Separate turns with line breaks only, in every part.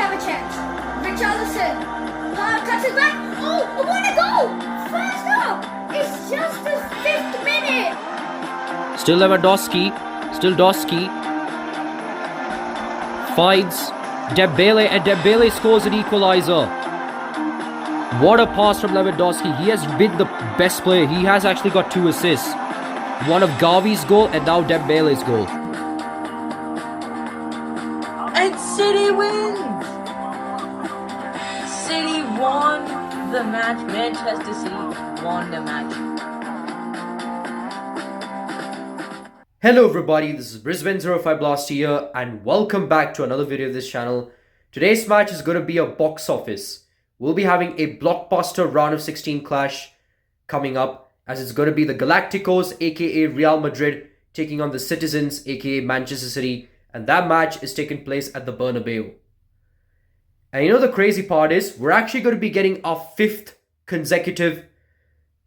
have a chance. Richarlison. Cuts it back. Oh, what a goal! First up! It's just the 5th minute.
Still Lewandowski. Still Doski. Finds Dembele, and Dembele scores an equaliser. What a pass from Lewandowski. He has been the best player. He has actually got 2 assists. One of Gavi's goal and now Dembele's goal.
And City wins! City won the match. Manchester City won the match.
Hello everybody, this is Brisbane 05 Blast here and welcome back to another video of this channel. Today's match is going to be a box office. We'll be having a blockbuster round of 16 clash coming up, as it's going to be the Galacticos aka Real Madrid taking on the Citizens aka Manchester City, and that match is taking place at the Bernabéu. And you know the crazy part is, we're actually going to be getting our 5th consecutive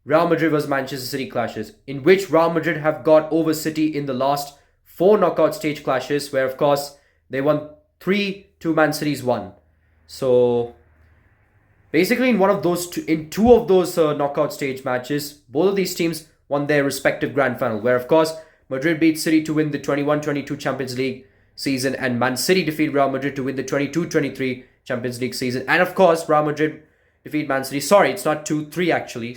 Real Madrid vs Manchester City clashes, in which Real Madrid have got over City in the last 4 knockout stage clashes, where of course they won 3 to Man City's 1. So basically in two of those knockout stage matches, both of these teams won their respective grand final, where of course Madrid beat City to win the 21-22 Champions League season, and Man City defeat Real Madrid to win the 22-23 Champions League season. And of course Real Madrid defeat Man City. Sorry, it's not 2-3 actually.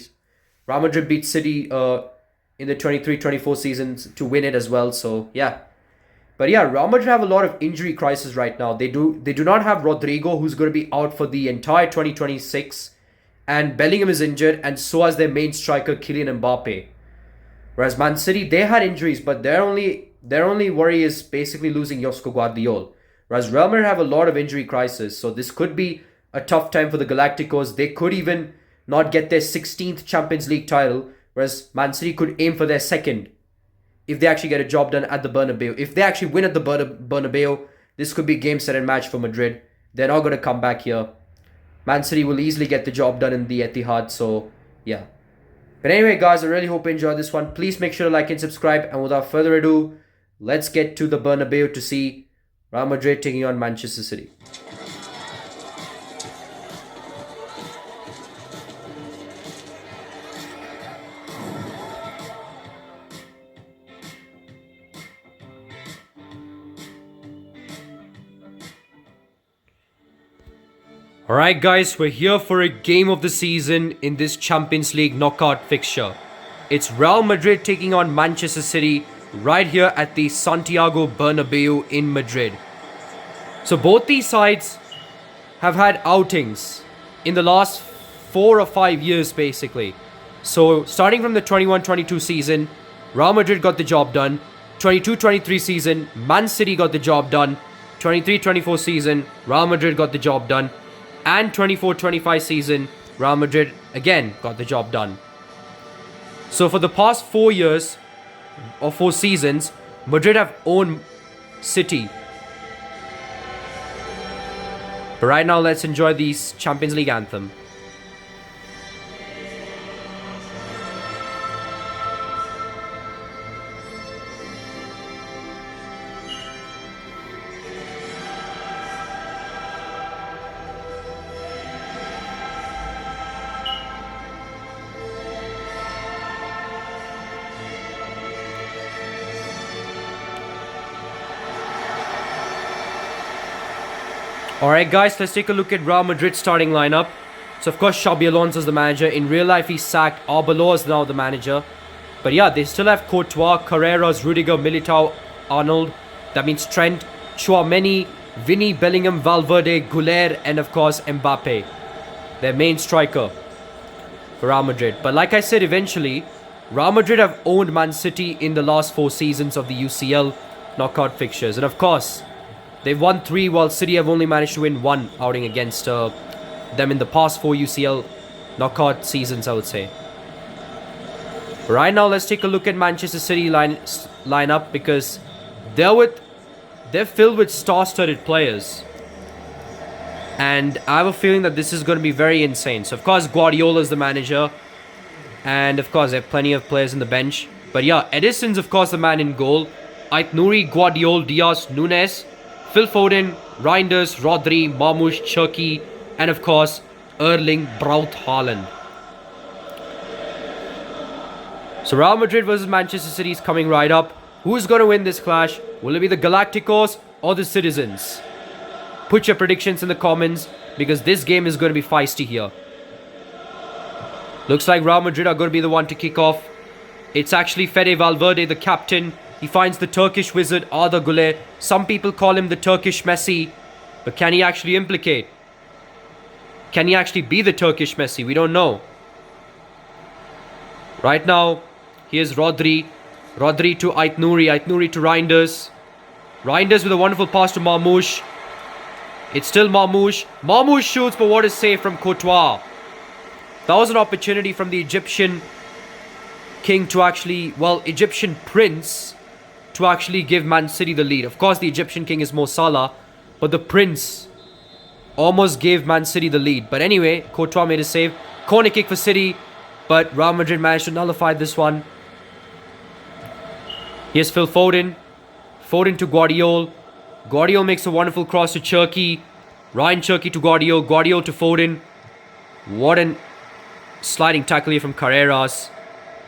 Real Madrid beat City in the 23-24 seasons to win it as well. So yeah. But yeah, Real Madrid have a lot of injury crisis right now. They do not have Rodrygo, who's going to be out for the entire 2026. And Bellingham is injured, and so has their main striker Kylian Mbappé. Whereas Man City, they had injuries, but their only worry is basically losing Joško Gvardiol. Whereas Real Madrid have a lot of injury crisis. So this could be a tough time for the Galacticos. They could even not get their 16th Champions League title, whereas Man City could aim for their 2nd if they actually get a job done at the Bernabeu. If they actually win at the Bernabeu, this could be game, set and match for Madrid. They're not going to come back here. Man City will easily get the job done in the Etihad, so yeah. But anyway guys, I really hope you enjoyed this one. Please make sure to like and subscribe, and without further ado, let's get to the Bernabeu to see Real Madrid taking on Manchester City. Alright guys, we're here for a game of the season in this Champions League knockout fixture. It's Real Madrid taking on Manchester City right here at the Santiago Bernabéu in Madrid. So both these sides have had outings in the last 4 or 5 years basically. So starting from the 21-22 season, Real Madrid got the job done. 22-23 season, Man City got the job done. 23-24 season, Real Madrid got the job done. And 24-25 season, Real Madrid again got the job done. So for the past 4 years, or 4 seasons, Madrid have owned City. But right now, let's enjoy the Champions League anthem. Alright guys, let's take a look at Real Madrid's starting lineup. So of course Xabi Alonso is the manager. In real life he's sacked. Arbeloa is now the manager. But yeah, they still have Courtois, Carreras, Rodrygo, Militão, Arnold. That means Trent, Tchouaméni, Vinny, Bellingham, Valverde, Güler, and of course Mbappé. Their main striker for Real Madrid. But like I said, eventually Real Madrid have owned Man City in the last 4 seasons of the UCL knockout fixtures. And of course, they've won 3, while City have only managed to win 1 outing against them in the past 4 UCL knockout seasons, I would say. Right now, let's take a look at Manchester City lineup, because they're filled with star-studded players. And I have a feeling that this is going to be very insane. So, of course, Guardiola is the manager. And, of course, they have plenty of players in the bench. But, yeah, Edison's, of course, the man in goal. Ait Nouri, Guardiola, Diaz, Nunes, Phil Foden, Reinders, Rodrygo, Marmoush, Cherki, and of course, Erling Braut Haaland. So Real Madrid versus Manchester City is coming right up. Who's going to win this clash? Will it be the Galacticos or the Citizens? Put your predictions in the comments because this game is going to be feisty here. Looks like Real Madrid are going to be the one to kick off. It's actually Fede Valverde, the captain. He finds the Turkish wizard Arda Güler. Some people call him the Turkish Messi. But can he actually implicate? Can he actually be the Turkish Messi? We don't know. Right now, here's Rodri. Rodri to Aitnouri. Aitnouri to Reinders. Reinders with a wonderful pass to Marmoush. It's still Marmoush. Marmoush shoots, but what is saved from Courtois? That was an opportunity from the Egyptian king to actually, well, Egyptian prince to actually give Man City the lead. Of course, the Egyptian king is Mo Salah, but the prince almost gave Man City the lead. But anyway, Courtois made a save. Corner kick for City, but Real Madrid managed to nullify this one. Here's Phil Foden. Foden to Gvardiol. Gvardiol makes a wonderful cross to Cherki. Rayan Cherki to Gvardiol. Gvardiol to Foden. What an sliding tackle here from Carreras.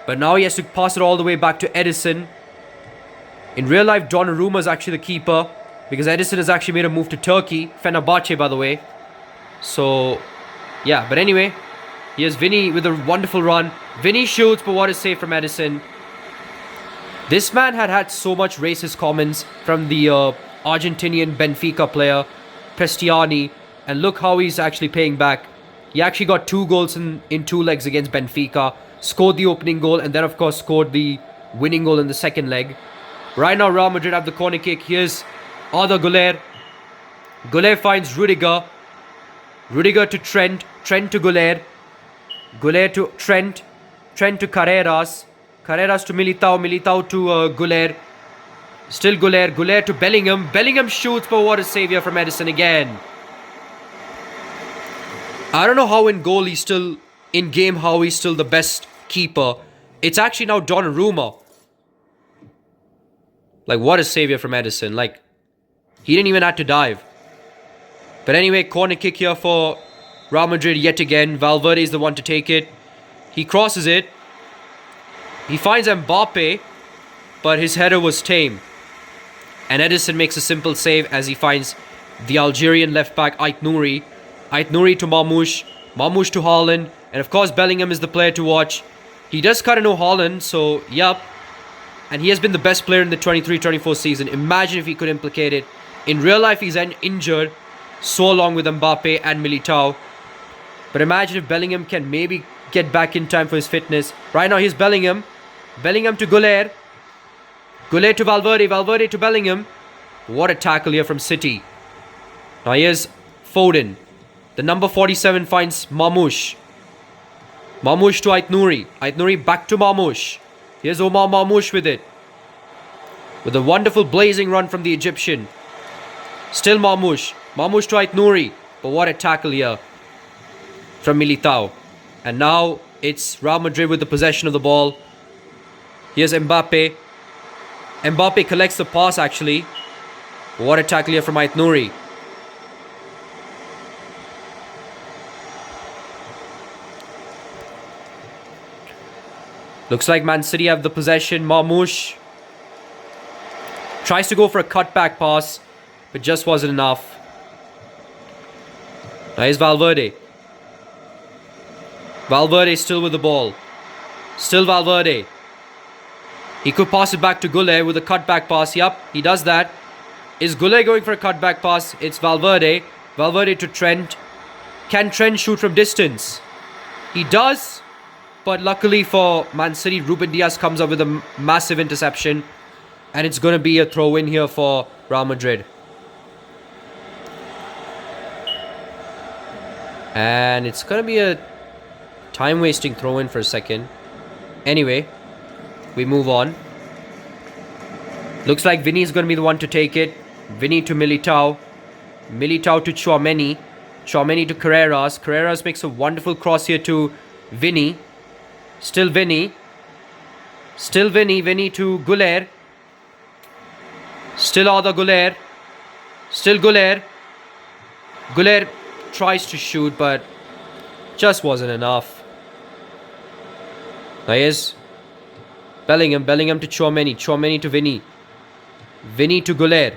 But now he has to pass it all the way back to Edison. In real life, Donnarumma is actually the keeper because Edison has actually made a move to Turkey. Fenerbahce, by the way. So, yeah. But anyway, here's Vinny with a wonderful run. Vinny shoots, but what is saved from Edison? This man had so much racist comments from the Argentinian Benfica player, Prestiani. And look how he's actually paying back. He actually got 2 goals in 2 legs against Benfica. Scored the opening goal and then of course scored the winning goal in the second leg. Right now Real Madrid have the corner kick. Here's Arda Güler. Güler finds Rodrygo. Rodrygo to Trent. Trent to Güler. Güler to Trent. Trent to Carreras. Carreras to Militão. Militão to Güler. Still Güler. Güler to Bellingham. Bellingham shoots, but what a savior from Edison again. I don't know how in goal he's still, in game how he's still the best keeper. It's actually now Donnarumma. Like, what a savior from Edison. Like, he didn't even have to dive. But anyway, corner kick here for Real Madrid yet again. Valverde is the one to take it. He crosses it. He finds Mbappé, but his header was tame. And Edison makes a simple save as he finds the Algerian left back Aitnouri. Aitnouri to Marmoush. Marmoush to Haaland. And of course, Bellingham is the player to watch. He does kind of know Haaland, so yup. And he has been the best player in the 23-24 season. Imagine if he could implicate it. In real life, he's injured. So along with Mbappé and Militão. But imagine if Bellingham can maybe get back in time for his fitness. Right now, here's Bellingham. Bellingham to Güler. Güler to Valverde. Valverde to Bellingham. What a tackle here from City. Now here's Foden. The number 47 finds Marmoush. Marmoush to Aitnouri. Aitnouri back to Marmoush. Here's Omar Marmoush with it. With a wonderful blazing run from the Egyptian. Still Marmoush. Marmoush to Aitnouri. But what a tackle here from Militão. And now it's Real Madrid with the possession of the ball. Here's Mbappé. Mbappé collects the pass actually. But what a tackle here from Aitnouri. Looks like Man City have the possession. Marmoush tries to go for a cutback pass, but just wasn't enough. Now here's Valverde. Valverde still with the ball. Still Valverde. He could pass it back to Güler with a cutback pass. Yup, he does that. Is Güler going for a cutback pass? It's Valverde. Valverde to Trent. Can Trent shoot from distance? He does. But luckily for Man City, Ruben Dias comes up with a massive interception. And it's going to be a throw-in here for Real Madrid. And it's going to be a time-wasting throw-in for a second. Anyway, we move on. Looks like Vinny is going to be the one to take it. Vinny to Militão. Militão to Tchouaméni. Tchouaméni to Carreras. Carreras makes a wonderful cross here to Vinny. Still Vinny. Still Vinny. Vinny to Güler. Still Arda Güler. Still Güler. Güler tries to shoot, but just wasn't enough. Now here's Bellingham. Bellingham to Tchouaméni. Tchouaméni to Vinny. Vinny to Güler.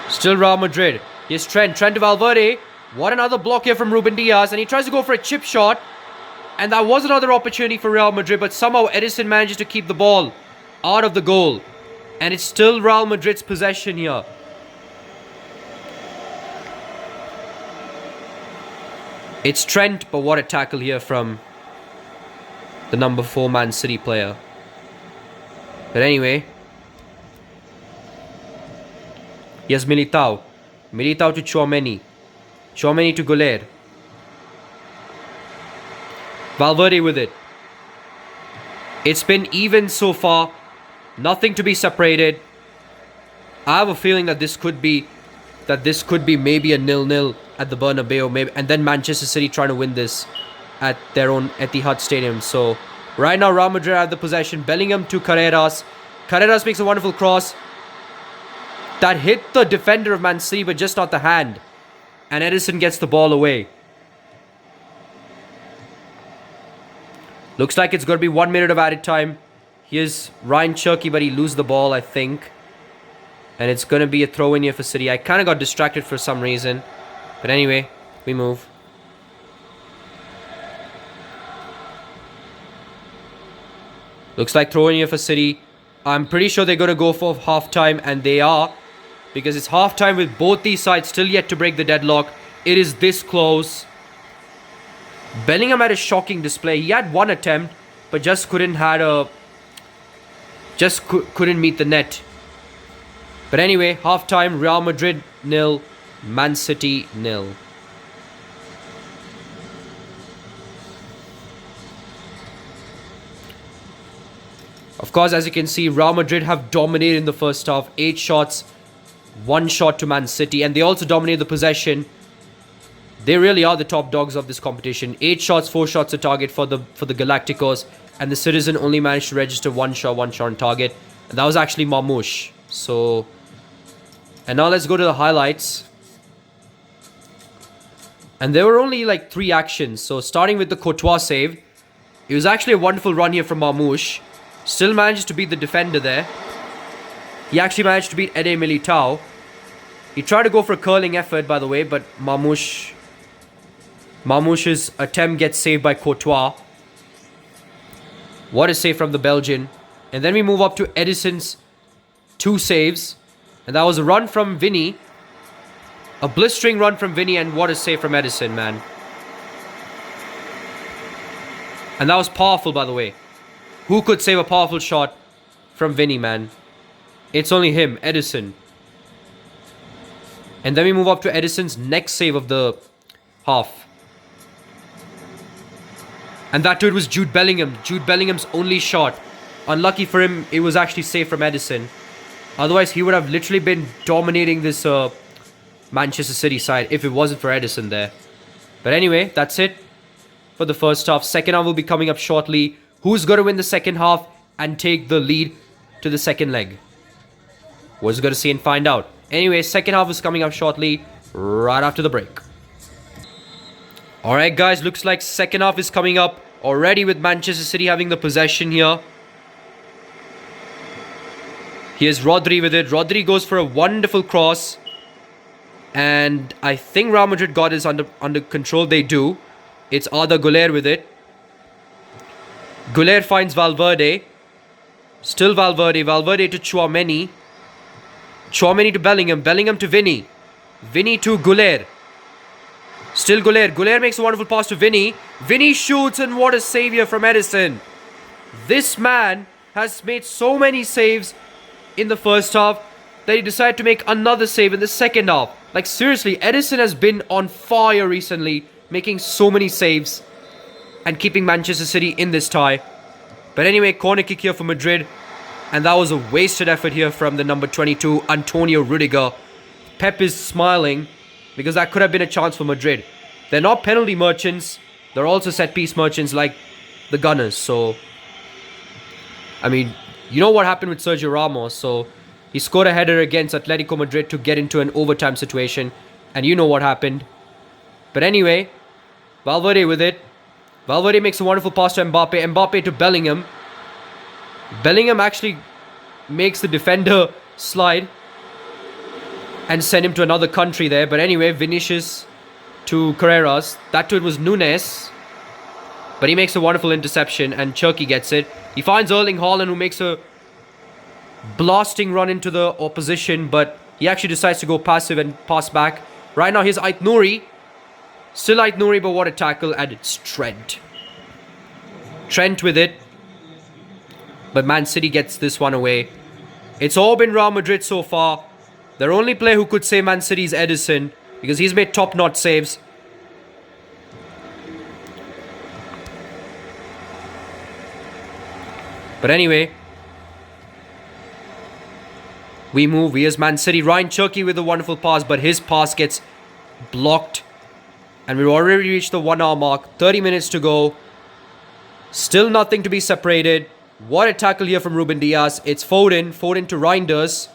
Still Real Madrid. Here's Trent. Trent to Valverde. What another block here from Ruben Diaz. And he tries to go for a chip shot. And that was another opportunity for Real Madrid. But somehow Ederson manages to keep the ball out of the goal. And it's still Real Madrid's possession here. It's Trent, but what a tackle here from the number 4 Man City player. But anyway, here's Militão. Militão to Tchouaméni. Tchouaméni to Güler. Valverde with it. It's been even so far. Nothing to be separated. I have a feeling that this could be maybe a 0-0 at the Bernabéu, maybe, and then Manchester City trying to win this at their own Etihad Stadium. So right now Real Madrid have the possession. Bellingham to Carreras. Carreras makes a wonderful cross that hit the defender of Man City, but just not the hand. And Ederson gets the ball away. Looks like it's going to be 1 minute of added time. Here's Rayan Cherki, but he loses the ball, I think. And it's going to be a throw-in here for City. I kind of got distracted for some reason. But anyway, we move. Looks like throw-in here for City. I'm pretty sure they're going to go for half-time, and they are. Because it's half-time with both these sides still yet to break the deadlock. It is this close. Bellingham had a shocking display. He had one attempt, but just couldn't meet the net. But anyway, half-time, Real Madrid 0, Man City 0. Of course, as you can see, Real Madrid have dominated in the first half. 8 shots, 1 shot to Man City. And they also dominated the possession. They really are the top dogs of this competition. 8 shots, 4 shots a target for the Galacticos. And the Citizen only managed to register 1 shot on target. And that was actually Marmoush. So, and now let's go to the highlights. And there were only like 3 actions. So starting with the Courtois save. It was actually a wonderful run here from Marmoush. Still manages to beat the defender there. He actually managed to beat Éder Militão. He tried to go for a curling effort, by the way, but Marmoush's attempt gets saved by Courtois. What a save from the Belgian. And then we move up to Ederson's 2 saves. And that was a run from Vinny. A blistering run from Vinny, and what a save from Ederson, man. And that was powerful, by the way. Who could save a powerful shot from Vinny, man? It's only him, Ederson. And then we move up to Ederson's next save of the half. And that too, it was Jude Bellingham. Jude Bellingham's only shot. Unlucky for him, it was actually saved from Ederson. Otherwise, he would have literally been dominating this Manchester City side if it wasn't for Ederson there. But anyway, that's it for the first half. Second half will be coming up shortly. Who's going to win the second half and take the lead to the second leg? We're just going to see and find out. Anyway, second half is coming up shortly, right after the break. Alright guys, looks like second half is coming up already with Manchester City having the possession here. Here's Rodrygo with it. Rodrygo goes for a wonderful cross. And I think Real Madrid got this under control. They do. It's Arda Güler with it. Güler finds Valverde. Still Valverde. Valverde to Tchouaméni. Tchouaméni to Bellingham. Bellingham to Vinny. Vinny to Güler. Still Güler. Güler makes a wonderful pass to Vinny. Vinny shoots, and what a savior from Ederson. This man has made so many saves in the first half that he decided to make another save in the second half. Like seriously, Ederson has been on fire recently, making so many saves and keeping Manchester City in this tie. But anyway, corner kick here for Madrid. And that was a wasted effort here from the number 22, Antonio Rudiger. Pep is smiling because that could have been a chance for Madrid. They're not penalty merchants. They're also set-piece merchants like the Gunners. So, I mean, you know what happened with Sergio Ramos. So, He scored a header against Atletico Madrid to get into an overtime situation. And you know what happened. But anyway, Valverde with it. Valverde makes a wonderful pass to Mbappé. Mbappé to Bellingham. Bellingham actually makes the defender slide and send him to another country there. But anyway, Vinicius to Carreras. That to it was Nunes. But he makes a wonderful interception and Cherki gets it. He finds Erling Haaland, who makes a blasting run into the opposition, but he actually decides to go passive and pass back. Right now here's Ait Nouri. Still Ait Nouri, but what a tackle. And it's Trent. Trent with it. But Man City gets this one away. It's all been Real Madrid so far. Their only player who could save Man City is Ederson, because he's made top-notch saves. But anyway, we move. Here's Man City. Rayan Cherki with a wonderful pass, but his pass gets blocked. And we've already reached the 1 hour mark. 30 minutes to go. Still nothing to be separated. What a tackle here from Ruben Dias. It's Foden. Foden to Reinders.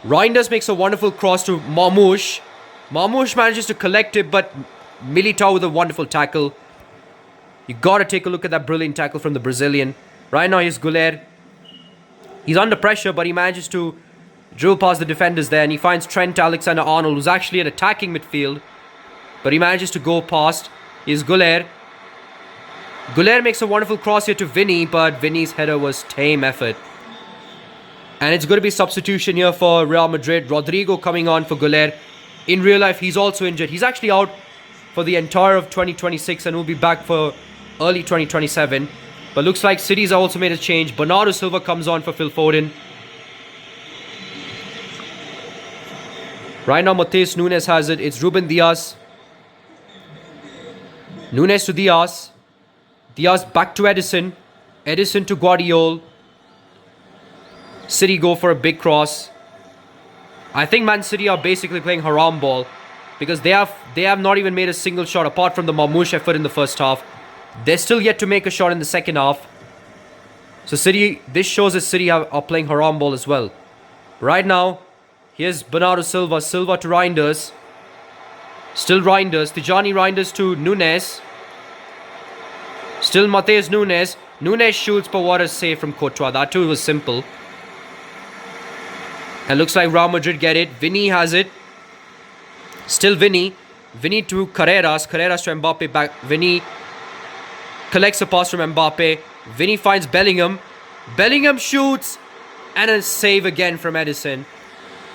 Reinders makes a wonderful cross to Marmoush. Marmoush manages to collect it, but Militão with a wonderful tackle. You gotta take a look at that brilliant tackle from the Brazilian. Right now here's Güler. He's under pressure, but he manages to drill past the defenders there, and he finds Trent Alexander-Arnold, who's actually an attacking midfield, but he manages to go past. Here's Güler. Güler makes a wonderful cross here to Vinny, but Vinny's header was tame effort. And it's going to be substitution here for Real Madrid. Rodrygo coming on for Güler. In real life, he's also injured. He's actually out for the entire of 2026 and will be back for early 2027. But looks like City's also made a change. Bernardo Silva comes on for Phil Foden. Right now, Matheus Nunes has it. It's Ruben Dias. Nunes to Dias. Dias back to Ederson. Ederson to Gvardiol. City go for a big cross. I think Man City are basically playing haram ball, because they have not even made a single shot apart from the Marmoush effort in the first half. They're still yet to make a shot in the second half. So this shows that City are playing haram ball as well. Right now, here's Bernardo Silva. Silva to Reinders. Still Reinders. Tijani Reinders to Nunes. Still Matheus Nunes. Nunes shoots, but what a save from Courtois. That too was simple. And looks like Real Madrid get it. Vinny has it. Still Vinny. Vinny to Carreras. Carreras to Mbappé back. Vinny collects a pass from Mbappé. Vinny finds Bellingham. Bellingham shoots. And a save again from Ederson.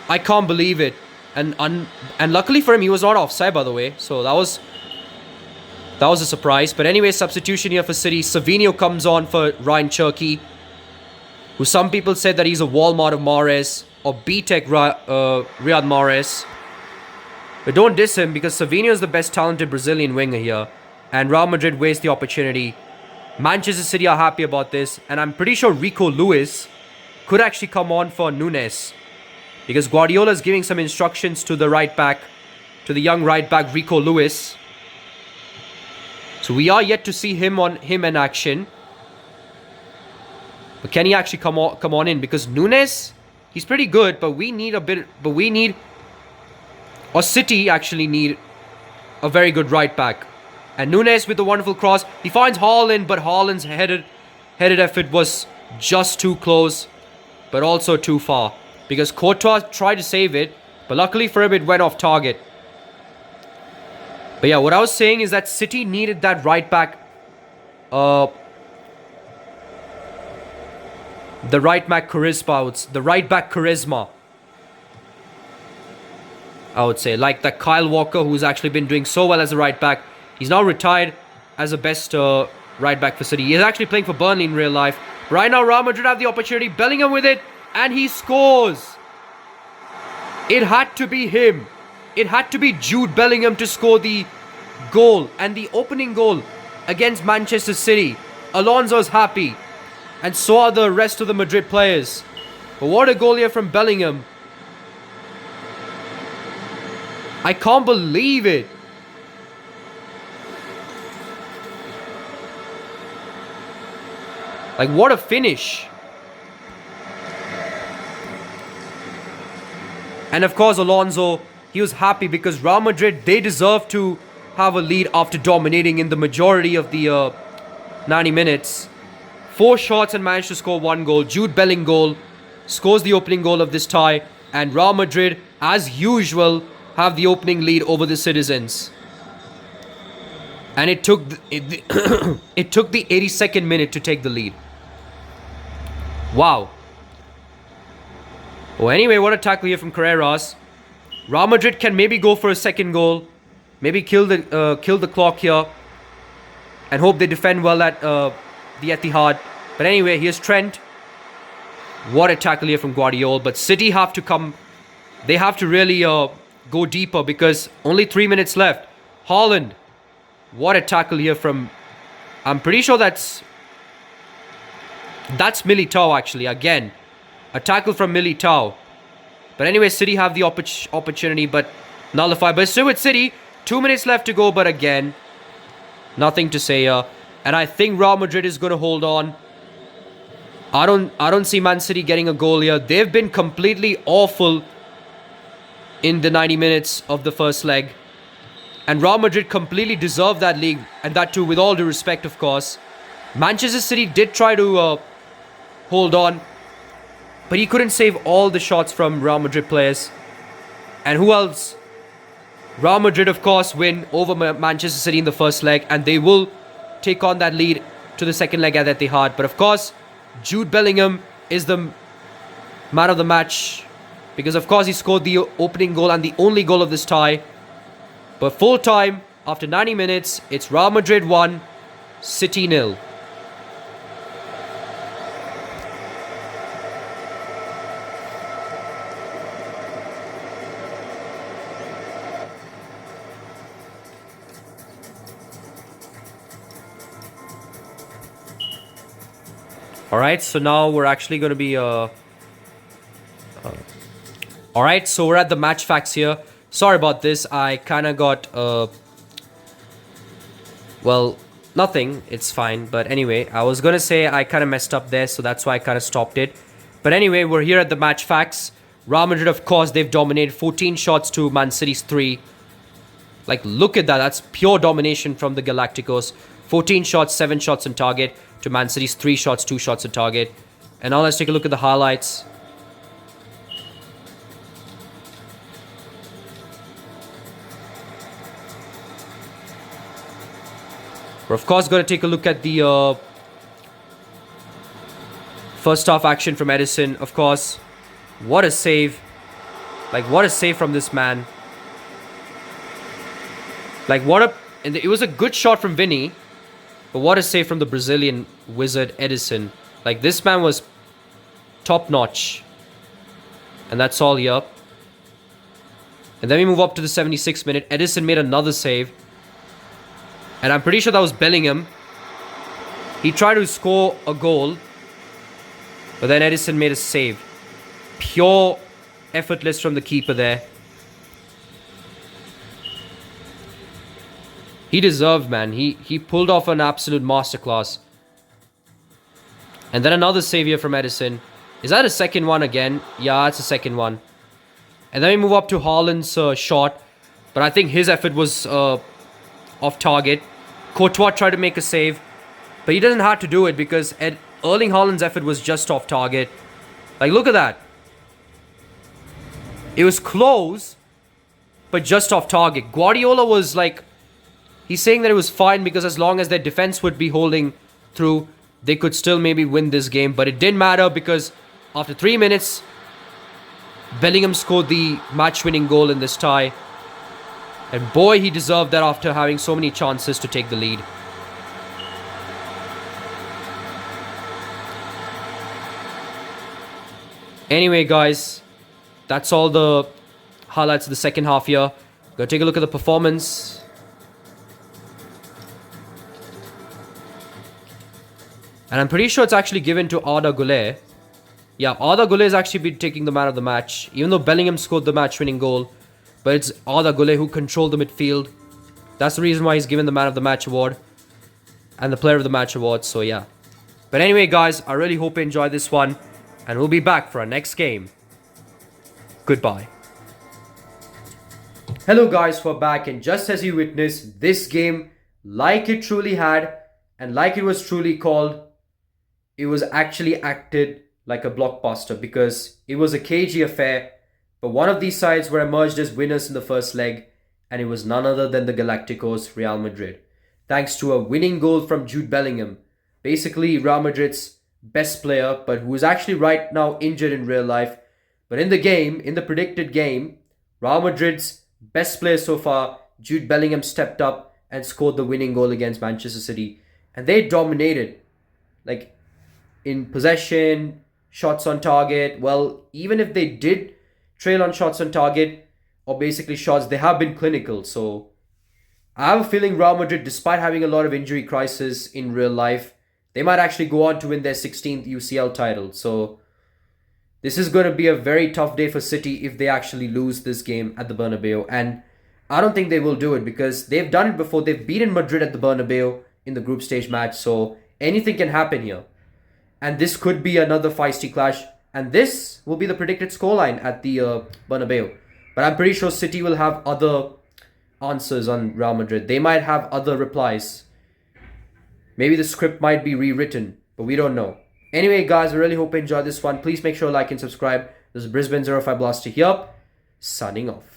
I can't believe it. And luckily for him, he was not offside, by the way. So that was a surprise. But anyway, substitution here for City. Savinho comes on for Rayan Cherki, who some people said that he's a Walmart of Mahrez, or B-Tech Riyad Mahrez. But don't diss him, because Savinho is the best talented Brazilian winger here. And Real Madrid waste the opportunity. Manchester City are happy about this. And I'm pretty sure Rico Lewis could actually come on for Nunes, because Guardiola is giving some instructions to the right back, to the young right back Rico Lewis. So we are yet to see him in action. But can he actually come on in? Because Nunes, he's pretty good, but we need City actually need a very good right back. And Nunes with the wonderful cross. He finds Haaland, but Haaland's headed effort was just too close, but also too far. Because Courtois tried to save it, but luckily for him, it went off target. But yeah, what I was saying is that City needed that right back. The right back charisma. I would say. Like that Kyle Walker, who's actually been doing so well as a right back. He's now retired as the best right back for City. He's actually playing for Burnley in real life. Right now, Real Madrid have the opportunity. Bellingham with it. And he scores. It had to be him. It had to be Jude Bellingham to score the goal. And the opening goal against Manchester City. Alonso's happy. And so are the rest of the Madrid players. But what a goal here from Bellingham. I can't believe it. Like, what a finish. And of course, Alonso, he was happy because Real Madrid, they deserve to have a lead after dominating in the majority of the 90 minutes. 4 shots and managed to score 1 goal. Jude Bellingham goal scores the opening goal of this tie. And Real Madrid, as usual, have the opening lead over the Citizens. And it took it took the 82nd minute to take the lead. Wow. Well, anyway, what a tackle here from Carreras. Real Madrid can maybe go for a second goal. Maybe kill the clock here. And hope they defend well at the Etihad. But anyway, here's Trent. What a tackle here from Gvardiol. But City have to come. They have to really go deeper because only 3 minutes left. Haaland. What a tackle here from... I'm pretty sure that's Militão actually. Again, a tackle from Militão. But anyway, City have the opportunity but nullified. But still with City, 2 minutes left to go. But again, nothing to say here. And I think Real Madrid is going to hold on. I don't see Man City getting a goal here. They've been completely awful in the 90 minutes of the first leg. And Real Madrid completely deserved that league. And that too, with all due respect, of course. Manchester City did try to hold on. But he couldn't save all the shots from Real Madrid players. And who else? Real Madrid, of course, win over Manchester City in the first leg. And they will take on that lead to the second leg at Etihad. But of course, Jude Bellingham is the man of the match. Because of course he scored the opening goal and the only goal of this tie. But full time, after 90 minutes, it's Real Madrid 1, City 0. Alright, so now we're actually going to be... Alright, so we're at the match facts here. Sorry about this, I kind of got... well, nothing, it's fine. But anyway, I was going to say I kind of messed up there, so that's why I kind of stopped it. But anyway, we're here at the match facts. Real Madrid, of course, they've dominated 14 shots to Man City's 3. Like, look at that, that's pure domination from the Galacticos. 14 shots, 7 shots on target to Man City's 3 shots, 2 shots on target. And now let's take a look at the highlights. We're of course going to take a look at the first half action from Ederson. Of course, what a save. Like, what a save from this man. Like, what a... And it was a good shot from Vinny. But what a save from the Brazilian wizard Ederson. Like, this man was top notch. And that's all here. And then we move up to the 76th minute. Ederson made another save. And I'm pretty sure that was Bellingham. He tried to score a goal. But then Ederson made a save. Pure effortless from the keeper there. He deserved, man. He pulled off an absolute masterclass. And then another save here from Ederson. Is that a second one again? Yeah, it's a second one. And then we move up to Haaland's shot. But I think his effort was... off target. Courtois tried to make a save, but he doesn't have to do it because Erling Haaland's effort was just off target. Like, look at that. It was close, but just off target. Guardiola was like, he's saying that it was fine because as long as their defense would be holding through, they could still maybe win this game. But it didn't matter because after 3 minutes, Bellingham scored the match-winning goal in this tie. And boy, he deserved that after having so many chances to take the lead. Anyway, guys, that's all the highlights of the second half here. Go take a look at the performance. And I'm pretty sure it's actually given to Arda Güler. Yeah, Arda Güler has actually been taking the man of the match. Even though Bellingham scored the match-winning goal. But it's Arda Güler who controlled the midfield. That's the reason why he's given the Man of the Match award. And the Player of the Match award, so yeah. But anyway, guys, I really hope you enjoyed this one. And we'll be back for our next game. Goodbye. Hello guys, we're back, and just as you witnessed this game, like it truly had and like it was truly called, it was actually acted like a blockbuster because it was a cagey affair, but one of these sides were emerged as winners in the first leg, and it was none other than the Galacticos Real Madrid. Thanks to a winning goal from Jude Bellingham, basically Real Madrid's best player, but who is actually right now injured in real life. But in the game, in the predicted game, Real Madrid's best player so far, Jude Bellingham, stepped up and scored the winning goal against Manchester City. And they dominated, like in possession, shots on target. Well, even if they did trail on shots on target, or basically shots, they have been clinical. So I have a feeling Real Madrid, despite having a lot of injury crisis in real life, they might actually go on to win their 16th UCL title. So this is going to be a very tough day for City if they actually lose this game at the Bernabeu. And I don't think they will do it because they've done it before. They've beaten Madrid at the Bernabeu in the group stage match. So anything can happen here. And this could be another feisty clash. And this will be the predicted scoreline at the Bernabeu. But I'm pretty sure City will have other answers on Real Madrid. They might have other replies. Maybe the script might be rewritten, but we don't know. Anyway, guys, I really hope you enjoyed this one. Please make sure to like and subscribe. This is Brisbane 05 Blaster here, signing off.